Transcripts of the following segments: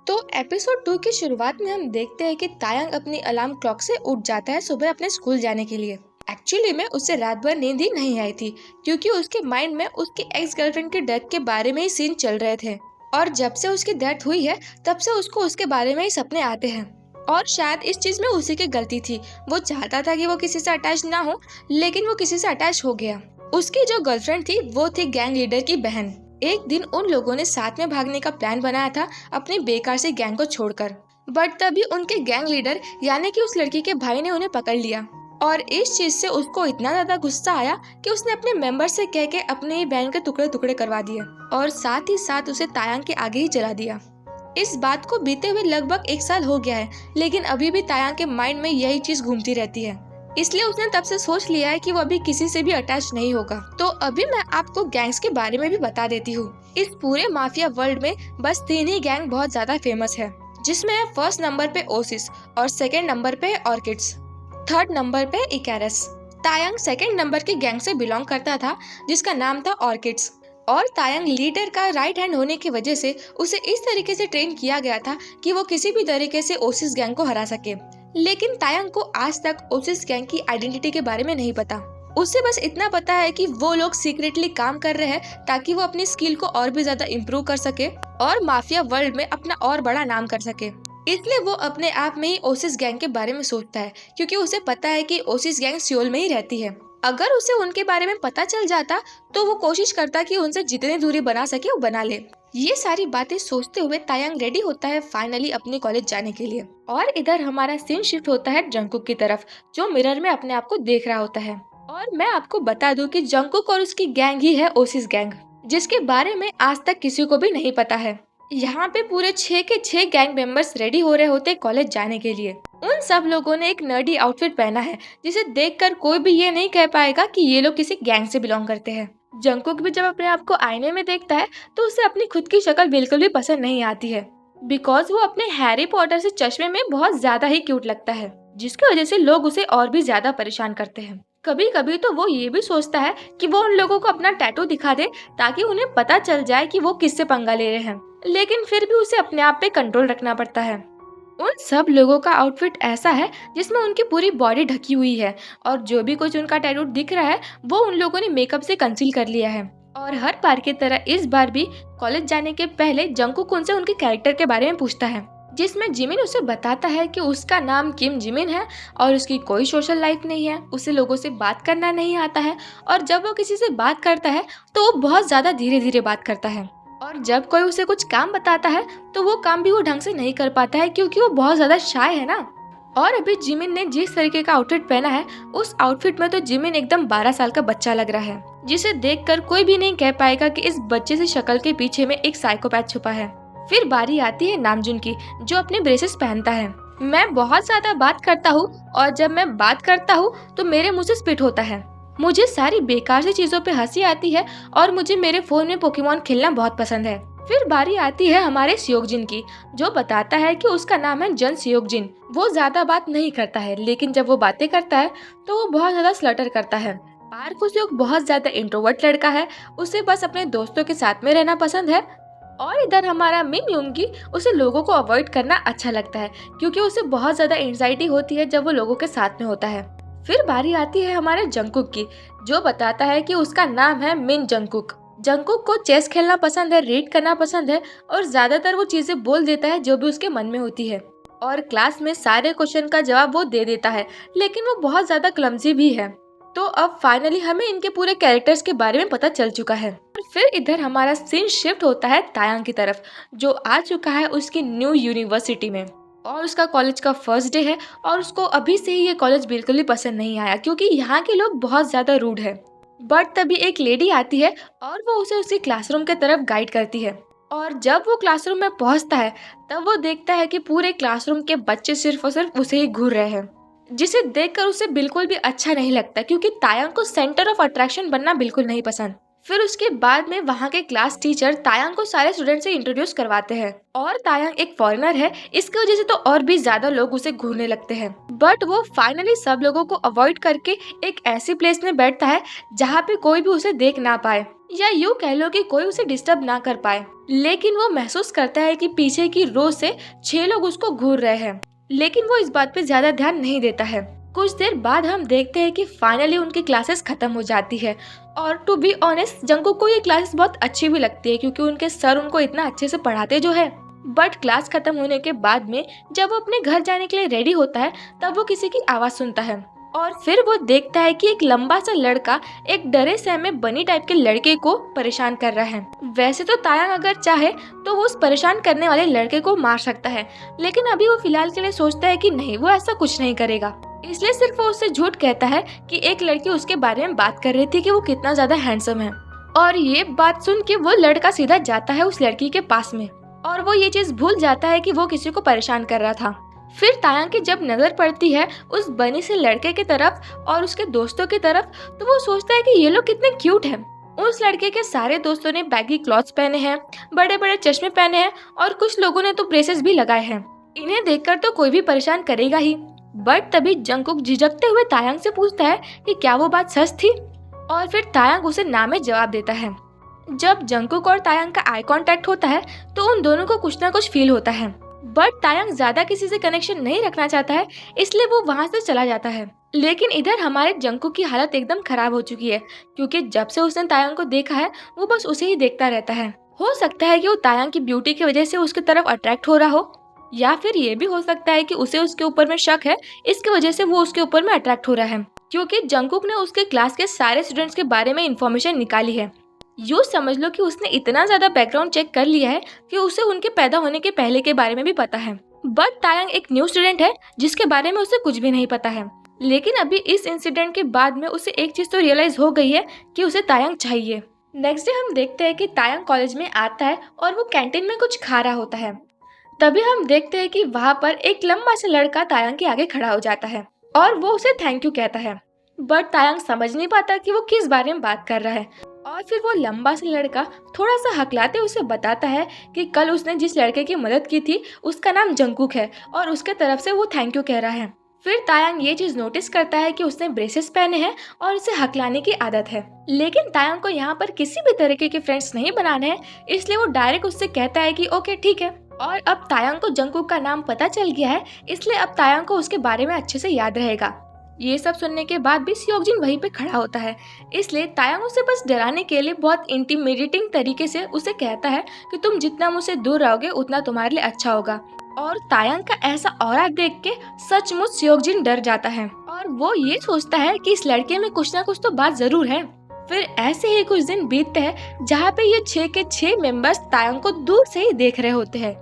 तो एपिसोड 2 की शुरुआत में हम देखते हैं कि तायंग अपनी अलार्म क्लॉक से उठ जाता है सुबह अपने स्कूल जाने के लिए। एक्चुअली में उसे रात भर नींद ही नहीं आई थी क्योंकि उसके माइंड में उसकी एक्स गर्लफ्रेंड के डेथ के बारे में ही सीन चल रहे थे। और जब से उसकी डेथ हुई है तब से उसको उसके बारे में ही सपने आते हैं। और शायद इस चीज में उसी की गलती थी। वो चाहता था कि वो किसी से अटैच ना हो, लेकिन वो किसी से अटैच हो गया। उसकी जो गर्लफ्रेंड थी वो थी गैंग लीडर की बहन। एक दिन उन लोगों ने साथ में भागने का प्लान बनाया था अपनी बेकार से गैंग को छोड़कर। बट तभी उनके गैंग लीडर यानी कि उस लड़की के भाई ने उन्हें पकड़ लिया। और इस चीज से उसको इतना ज्यादा गुस्सा आया कि उसने अपने मेंबर से कह के अपने ही बहन के टुकड़े टुकड़े करवा दिए और साथ ही साथ उसे तायंग के आगे ही जला दिया। इस बात को बीते हुए लगभग 1 साल हो गया है, लेकिन अभी भी तायंग के माइंड में यही चीज घूमती रहती है। इसलिए उसने तब से सोच लिया है कि वो अभी किसी से भी अटैच नहीं होगा। तो अभी मैं आपको गैंग्स के बारे में भी बता देती हूँ। इस पूरे माफिया वर्ल्ड में बस 3 ही गैंग बहुत ज्यादा फेमस है, जिसमें है फर्स्ट नंबर पे ओसिस और सेकंड नंबर पे ऑर्किड्स, थर्ड नंबर पे इकारस। तायंग सेकंड नंबर की गैंग से बिलोंग करता था जिसका नाम था ऑर्किड्स। और तायंग लीडर का राइट हैंड होने की वजह से उसे इस तरीके से ट्रेन किया गया था कि वो किसी भी तरीके से ओसिस गैंग को हरा सके। लेकिन तायंग को आज तक ओसिस गैंग की आइडेंटिटी के बारे में नहीं पता। उसे बस इतना पता है कि वो लोग सीक्रेटली काम कर रहे हैं ताकि वो अपनी स्किल को और भी ज्यादा इम्प्रूव कर सके और माफिया वर्ल्ड में अपना और बड़ा नाम कर सके। इसलिए वो अपने आप में ही ओसिस गैंग के बारे में सोचता है, क्योंकि उसे पता है कि ओसिस गैंग सियोल में ही रहती है। अगर उसे उनके बारे में पता चल जाता तो वो कोशिश करता कि उनसे जितनी दूरी बना सके वो बना ले। ये सारी बातें सोचते हुए तायंग रेडी होता है फाइनली अपने कॉलेज जाने के लिए। और इधर हमारा सीन शिफ्ट होता है जंगकुक की तरफ, जो मिरर में अपने आप को देख रहा होता है। और मैं आपको बता दूं कि जंगकुक और उसकी गैंग ही है ओसिस गैंग, जिसके बारे में आज तक किसी को भी नहीं पता है। यहाँ पे पूरे 6 के 6 गैंग मेंबर्स रेडी हो रहे होते कॉलेज जाने के लिए। उन सब लोगों ने एक नर्डी आउटफिट पहना है जिसे देखकर कोई भी ये नहीं कह पाएगा कि ये लोग किसी गैंग से बिलोंग करते हैं। जंगकुक भी जब अपने आप को आईने में देखता है तो उसे अपनी खुद की शक्ल बिल्कुल भी पसंद नहीं आती है, बिकॉज वो अपने हैरी पॉटर से चश्मे में बहुत ज्यादा ही क्यूट लगता है, जिसकी वजह से लोग उसे और भी ज्यादा परेशान करते हैं। कभी कभी तो वो ये भी सोचता है कि वो उन लोगों को अपना टैटू दिखा दे ताकि उन्हें पता चल जाए कि वो किससे पंगा ले रहे हैं, लेकिन फिर भी उसे अपने आप पे कंट्रोल रखना पड़ता है। उन सब लोगों का आउटफिट ऐसा है जिसमें उनकी पूरी बॉडी ढकी हुई है और जो भी कुछ उनका टैटू दिख रहा है वो उन लोगों ने मेकअप से कंसील कर लिया है। और हर बार की तरह इस बार भी कॉलेज जाने के पहले जंगकुक उनसे उनके कैरेक्टर के बारे में पूछता है, जिसमें जिमिन उसे बताता है कि उसका नाम किम जिमिन है और उसकी कोई सोशल लाइफ नहीं है, उसे लोगों से बात करना नहीं आता है और जब वो किसी से बात करता है तो वो बहुत ज्यादा धीरे धीरे बात करता है। और जब कोई उसे कुछ काम बताता है तो वो काम भी वो ढंग से नहीं कर पाता है क्योंकि वो बहुत ज्यादा शाय है ना। और अभी जिमिन ने जिस तरीके का आउटफिट पहना है उस आउटफिट में तो जिमिन एकदम 12 साल का बच्चा लग रहा है, जिसे देखकर कोई भी नहीं कह पाएगा कि इस बच्चे से शक्ल के पीछे में एक साइकोपैथ छुपा है। फिर बारी आती है नामजुन की, जो अपने ब्रेसेस पहनता है। मैं बहुत ज्यादा बात करता हूँ और जब मैं बात करता हूँ तो मेरे मुंह से स्पिट होता है। मुझे सारी बेकार सी चीजों पे हंसी आती है और मुझे मेरे फोन में पोकेमॉन खेलना बहुत पसंद है। फिर बारी आती है हमारे सियोकजिन की, जो बताता है कि उसका नाम है जन सियोकजिन। वो ज्यादा बात नहीं करता है, लेकिन जब वो बातें करता है तो वो बहुत ज्यादा स्लटर करता है। पार्क उसे बहुत ज्यादा इंट्रोवर्ट लड़का है, उसे बस अपने दोस्तों के साथ में रहना पसंद है। और इधर हमारा मिन युंगी, उसे लोगों को अवॉइड करना अच्छा लगता है क्योंकि उसे बहुत ज्यादा एंजाइटी होती है जब वो लोगों के साथ में होता है। फिर बारी आती है हमारे जंगकुक की, जो बताता है कि उसका नाम है मिन जंगकुक। जंगकुक को चेस खेलना पसंद है, रीड करना पसंद है और ज्यादातर वो चीजें बोल देता है जो भी उसके मन में होती है। और क्लास में सारे क्वेश्चन का जवाब वो दे देता है, लेकिन वो बहुत ज्यादा क्लमजी भी है। तो अब फाइनली हमें इनके पूरे कैरेक्टर्स के बारे में पता चल चुका है। फिर इधर हमारा सीन शिफ्ट होता है तायंग की तरफ, जो आ चुका है उसकी न्यू यूनिवर्सिटी में। और उसका कॉलेज का फर्स्ट डे है और उसको अभी से ही ये कॉलेज बिल्कुल भी पसंद नहीं आया क्योंकि यहाँ के लोग बहुत ज्यादा रूड है। बट तभी एक लेडी आती है और वो उसे उसकी क्लासरूम के तरफ गाइड करती है। और जब वो क्लासरूम में पहुंचता है तब वो देखता है कि पूरे क्लासरूम के बच्चे सिर्फ और सिर्फ उसे ही घूर रहे हैं, जिसे देखकर उसे बिल्कुल भी अच्छा नहीं लगता क्योंकि तायंग को सेंटर ऑफ अट्रैक्शन बनना बिल्कुल नहीं पसंद। फिर उसके बाद में वहाँ के क्लास टीचर तायंग को सारे स्टूडेंट से इंट्रोड्यूस करवाते हैं और तायंग एक फॉरेनर है, इसकी वजह से तो और भी ज्यादा लोग उसे घूरने लगते हैं। बट वो फाइनली सब लोगों को अवॉइड करके एक ऐसी प्लेस में बैठता है जहाँ पे कोई भी उसे देख ना पाए। या यूँ कह लो कि कोई उसे डिस्टर्ब ना कर पाए। लेकिन वो महसूस करता है कि पीछे की रो से 6 लोग उसको घूर रहे हैं, लेकिन वो इस बात पे ज्यादा ध्यान नहीं देता है। कुछ देर बाद हम देखते हैं कि फाइनली उनकी क्लासेस खत्म हो जाती है, और टू बी ऑनेस्ट जंगकुक को ये क्लासेस बहुत अच्छी भी लगती है क्योंकि उनके सर उनको इतना अच्छे से पढ़ाते जो है। बट क्लास खत्म होने के बाद में जब वो अपने घर जाने के लिए रेडी होता है, तब वो किसी की आवाज सुनता है और फिर वो देखता है कि एक लंबा सा लड़का एक डरे सहमे बनी टाइप के लड़के को परेशान कर रहा है। वैसे तो तायांग अगर चाहे तो वो उस परेशान करने वाले लड़के को मार सकता है, लेकिन अभी वो फिलहाल के लिए सोचता है कि नहीं, वो ऐसा कुछ नहीं करेगा। इसलिए सिर्फ वो उससे झूठ कहता है कि एक लड़की उसके बारे में बात कर रही थी कि वो कितना ज्यादा हैंडसम है। और ये बात सुन के वो लड़का सीधा जाता है उस लड़की के पास में, और वो ये चीज भूल जाता है कि वो किसी को परेशान कर रहा था। फिर तायांग की जब नजर पड़ती है उस बनी से लड़के की तरफ और उसके दोस्तों की तरफ, तो वो सोचता है कि ये लोग कितने क्यूट हैं। उस लड़के के सारे दोस्तों ने बैगी क्लॉथ्स पहने हैं, बड़े बड़े चश्मे पहने हैं, और कुछ लोगों ने तो ब्रेसेस भी लगाए हैं। इन्हें देखकर तो कोई भी परेशान करेगा ही। बट तभी जंगकुक झिझकते हुए तायांग से पूछता है कि क्या वो बात सच थी, और फिर तायांग उसे ना में जवाब देता है। जब जंगकुक और तायांग का आई कांटेक्ट होता है तो उन दोनों को कुछ ना कुछ फील होता है। बट तायांग ज्यादा किसी से कनेक्शन नहीं रखना चाहता है, इसलिए वो वहाँ से चला जाता है। लेकिन इधर हमारे जंगकुक की हालत एकदम खराब हो चुकी है, क्योंकि जब से उसने तायांग को देखा है वो बस उसे ही देखता रहता है। हो सकता है कि वो तायांग की ब्यूटी की वजह से उसकी तरफ अट्रैक्ट हो रहा हो, या फिर ये भी हो सकता है कि उसे उसके ऊपर में शक है, इसकी वजह से वो उसके ऊपर में अट्रैक्ट हो रहा है, क्योंकि जंगकुक ने उसके क्लास के सारे स्टूडेंट्स के बारे में इंफॉर्मेशन निकाली है। यूँ समझ लो कि उसने इतना ज्यादा बैकग्राउंड चेक कर लिया है कि उसे उनके पैदा होने के पहले के बारे में भी पता है। बट तायांग एक न्यू स्टूडेंट है जिसके बारे में उसे कुछ भी नहीं पता है। लेकिन अभी इस इंसिडेंट के बाद में उसे एक चीज तो रियलाइज हो गई है कि उसे तायांग चाहिए। नेक्स्ट डे हम देखते हैं कि तायांग कॉलेज में आता है और वो कैंटीन में कुछ खा रहा होता है। तभी हम देखते हैं कि वहाँ पर एक लंबा सा लड़का तायांग के आगे खड़ा हो जाता है और वो उसे थैंक यू कहता है। बट तायांग समझ नहीं पाता कि वो किस बारे में बात कर रहा है, और फिर वो लंबा सा लड़का थोड़ा सा हकलाते उसे बताता है कि कल उसने जिस लड़के की मदद की थी उसका नाम जंगकुक है और उसके तरफ से वो थैंक यू कह रहा है। फिर तायांग ये चीज नोटिस करता है कि उसने ब्रेसेस पहने हैं और उसे हकलाने की आदत है। लेकिन तायांग को यहाँ पर किसी भी तरीके के फ्रेंड्स नहीं बनाने हैं, इसलिए वो डायरेक्ट उससे कहता है कि ओके ठीक है। और अब तायांग को जंगकुक का नाम पता चल गया है, इसलिए अब तायांग को उसके बारे में अच्छे से याद रहेगा। ये सब सुनने के बाद भी सियोकजिन वहीं पे खड़ा होता है, इसलिए तायांग उसे बस डराने के लिए बहुत इंटिमिडेटिंग तरीके से उसे कहता है कि तुम जितना मुझसे दूर रहोगे उतना तुम्हारे लिए अच्छा होगा। और तायांग का ऐसा ऑरा देख के सचमुच सियोकजिन डर जाता है और वो ये सोचता है कि इस लड़के में कुछ ना कुछ तो बात जरूर है। फिर ऐसे ही कुछ दिन बीतते हैं जहाँ पे ये 6 के 6 मेंबर्स तायांग को दूर से ही देख रहे होते हैं,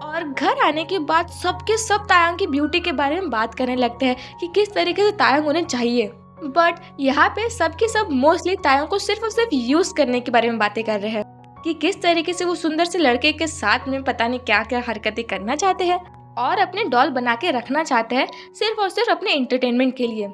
और घर आने के बाद सबके सब तायांग की ब्यूटी के बारे में बात करने लगते हैं कि किस तरीके से तायांग उन्हें चाहिए। बट यहाँ पे सबके सब मोस्टली तायांग को सिर्फ और सिर्फ यूज करने के बारे में बातें कर रहे हैं कि किस तरीके से वो सुंदर से लड़के के साथ में पता नहीं क्या क्या हरकतें करना चाहते हैं और अपने डॉल बना के रखना चाहते हैं सिर्फ और सिर्फ अपने एंटरटेनमेंट के लिए,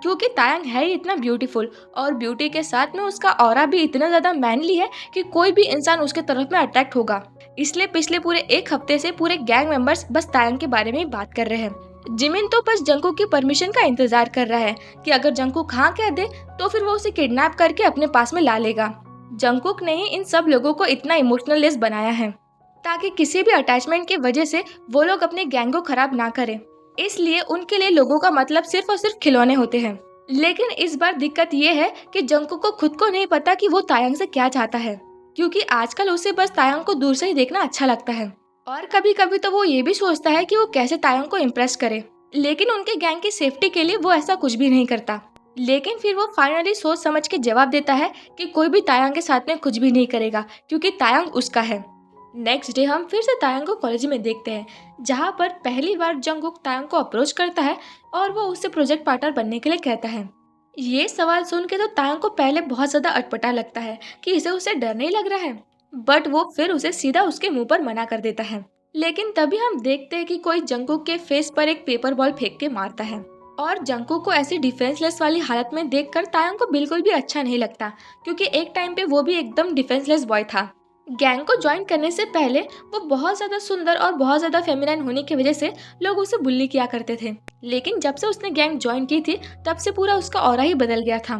क्योंकि तायांग है ही इतना ब्यूटीफुल और ब्यूटी के साथ में उसका ऑरा भी इतना ज्यादा मैनली है कि कोई भी इंसान उसके तरफ में अट्रैक्ट होगा। इसलिए पिछले पूरे एक हफ्ते से पूरे गैंग मेंबर्स बस तायांग के बारे में ही बात कर रहे हैं। जिमिन तो बस जंगकुक की परमिशन का इंतजार कर रहा है कि अगर जंगकुक हाँ कह दे तो फिर वो उसे किडनैप करके अपने पास में ला लेगा। जंगकुक ने ही इन सब लोगों को इतना इमोशनल लेस बनाया है ताकि किसी भी अटैचमेंट की वजह से वो लोग अपने गैंग को खराब ना करें, इसलिए उनके लिए लोगों का मतलब सिर्फ और सिर्फ खिलौने होते हैं। लेकिन इस बार दिक्कत ये है कि जंगकुक को खुद को नहीं पता कि वो तायांग से क्या चाहता है, क्योंकि आजकल उसे बस तायांग को दूर से ही देखना अच्छा लगता है और कभी कभी तो वो ये भी सोचता है कि वो कैसे तायांग को इम्प्रेस करे। लेकिन उनके गैंग की सेफ्टी के लिए वो ऐसा कुछ भी नहीं करता। लेकिन फिर वो फाइनली सोच समझ के जवाब देता है कि कोई भी तायांग के साथ में कुछ भी नहीं करेगा क्योंकि तायांग उसका है। नेक्स्ट डे हम फिर से तायांग को कॉलेज में देखते हैं, जहाँ पर पहली बार जंगकुक तायांग को अप्रोच करता है और वो उससे प्रोजेक्ट पार्टनर बनने के लिए कहता है। ये सवाल सुन के तो तायांग को पहले बहुत ज्यादा अटपटा लगता है कि इसे उसे डर नहीं लग रहा है, बट वो फिर उसे सीधा उसके मुंह पर मना कर देता है। लेकिन तभी हम देखते हैं कि कोई जंगकुक के फेस पर एक पेपर बॉल फेंक के मारता है, और जंगकुक को ऐसी डिफेंसलेस वाली हालत में देखकर तायांग को बिल्कुल भी अच्छा नहीं लगता, क्योंकि एक टाइम पे वो भी एकदम डिफेंसलेस बॉय था। गैंग को ज्वाइन करने से पहले वो बहुत ज्यादा सुंदर और बहुत ज्यादा फेमिनाइन होने की वजह से लोग उसे बुल्ली किया करते थे, लेकिन जब से उसने गैंग ज्वाइन की थी तब से पूरा उसका ऑरा ही बदल गया था।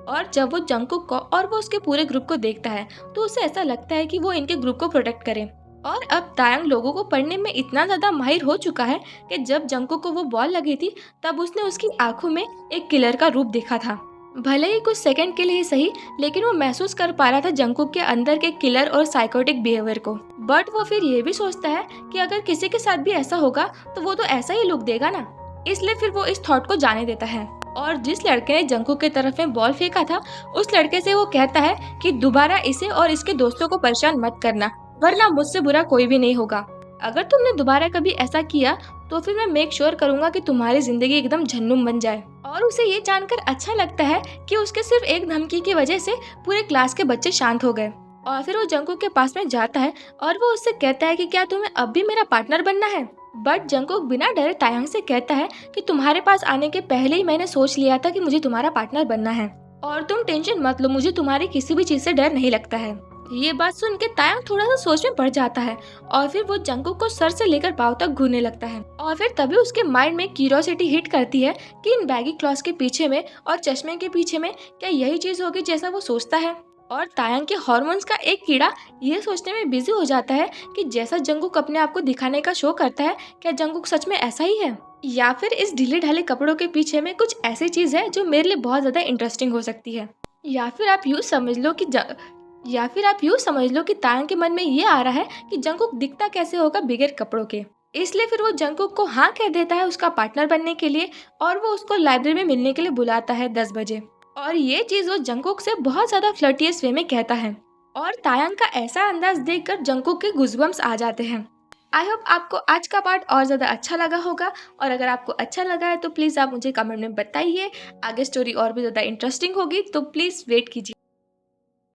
और जब वो जंगकुक को और वो उसके पूरे ग्रुप को देखता है तो उसे ऐसा लगता है कि वो इनके ग्रुप को प्रोटेक्ट करे। और अब तायंग लोगों को पढ़ने में इतना ज्यादा माहिर हो चुका है कि जब जंगकुक को वो बॉल लगी थी तब उसने उसकी आंखों में एक किलर का रूप देखा था। भले ही कुछ सेकंड के लिए ही सही, लेकिन वो महसूस कर पा रहा था जंगकुक के अंदर के किलर और साइकोटिक बिहेवियर को। बट वो फिर ये भी सोचता है कि अगर किसी के साथ भी ऐसा होगा तो वो तो ऐसा ही लुक देगा ना, इसलिए फिर वो इस थॉट को जाने देता है। और जिस लड़के ने जंगकुक की तरफ में बॉल फेंका था उस लड़के से वो कहता है कि दोबारा इसे और इसके दोस्तों को परेशान मत करना, वरना मुझसे बुरा कोई भी नहीं होगा। अगर तुमने दोबारा कभी ऐसा किया तो फिर मैं मेक श्योर करूंगा कि तुम्हारी जिंदगी एकदम झन्नुम बन जाए। और उसे ये जानकर अच्छा लगता है कि उसके सिर्फ एक धमकी की वजह से पूरे क्लास के बच्चे शांत हो गए। और फिर वो जंगकुक के पास में जाता है और वो उससे कहता है कि क्या तुम्हें अब भी मेरा पार्टनर बनना है। बट जंगकुक बिना डरे तायंग से कहता है कि तुम्हारे पास आने के पहले ही मैंने सोच लिया था कि मुझे तुम्हारा पार्टनर बनना है, और तुम टेंशन मत लो, मुझे तुम्हारी किसी भी चीज से डर नहीं लगता है। ये बात सुन के तायंग थोड़ा सा सोच में पड़ जाता है और फिर वो जंगकुक को सर से लेकर पाँव तक घूरने लगता है। और फिर तभी उसके माइंड में क्यूरियोसिटी हिट करती है कि इन बैगी क्लॉथ्स के पीछे में और चश्मे के पीछे में क्या यही चीज होगी जैसा वो सोचता है। और तायंग के हार्मोन्स का एक कीड़ा ये सोचने में बिजी हो जाता है कि जैसा जंगकुक अपने आप को दिखाने का शो करता है, क्या जंगकुक सच में ऐसा ही है, या फिर इस ढीले ढाले कपड़ों के पीछे में कुछ ऐसी चीज है जो मेरे लिए बहुत ज्यादा इंटरेस्टिंग हो सकती है। या फिर आप यूँ समझ लो कि तायंग के मन में ये आ रहा है कि जंगकुक दिखता कैसे होगा बिगैर कपड़ों के। इसलिए फिर वो जंगकुक को हाँ कह देता है उसका पार्टनर बनने के लिए, और वो उसको लाइब्रेरी में मिलने के लिए बुलाता है 10 बजे। और ये चीज वो जंगकुक से बहुत ज्यादा फ्लर्टियस वे में कहता है। और तायंग का ऐसा अंदाज देखकर जंगकुक के गूज़बम्प्स आ जाते हैं। आई होप आपको आज का पार्ट और ज़्यादा अच्छा लगा होगा, और अगर आपको अच्छा लगा है तो प्लीज़ आप मुझे कमेंट में बताइए। आगे स्टोरी और भी ज़्यादा इंटरेस्टिंग होगी तो प्लीज़ वेट कीजिए।